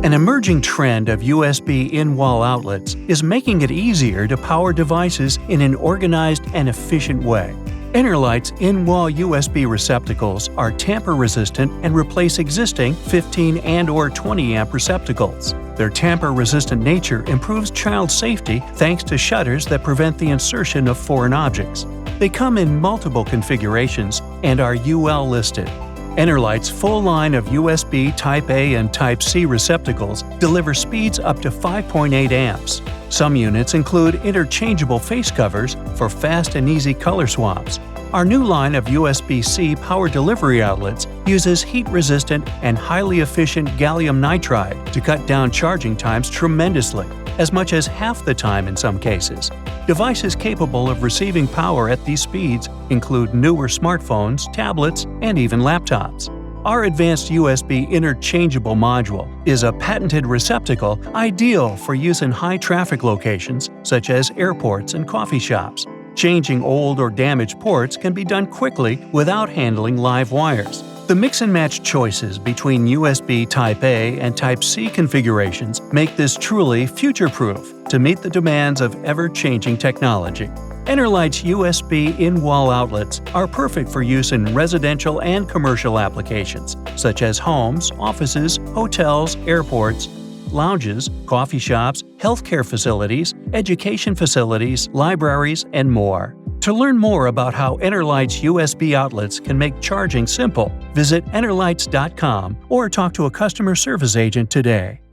An emerging trend of USB in-wall outlets is making it easier to power devices in an organized and efficient way. Enerlites in-wall USB receptacles are tamper-resistant and replace existing 15 and/or 20 amp receptacles. Their tamper-resistant nature improves child safety thanks to shutters that prevent the insertion of foreign objects. They come in multiple configurations and are UL listed. Enerlites' full line of USB Type-A and Type-C receptacles deliver speeds up to 5.8 amps. Some units include interchangeable face covers for fast and easy color swaps. Our new line of USB-C power delivery outlets uses heat-resistant and highly efficient gallium nitride to cut down charging times tremendously, as much as half the time in some cases. Devices capable of receiving power at these speeds include newer smartphones, tablets, and even laptops. Our advanced USB interchangeable module is a patented receptacle ideal for use in high-traffic locations such as airports and coffee shops. Changing old or damaged ports can be done quickly without handling live wires. The mix-and-match choices between USB Type-A and Type-C configurations make this truly future-proof to meet the demands of ever-changing technology. Enerlites USB in-wall outlets are perfect for use in residential and commercial applications, such as homes, offices, hotels, airports, lounges, coffee shops, healthcare facilities, education facilities, libraries, and more. To learn more about how Enerlites USB outlets can make charging simple, visit Enerlites.com or talk to a customer service agent today.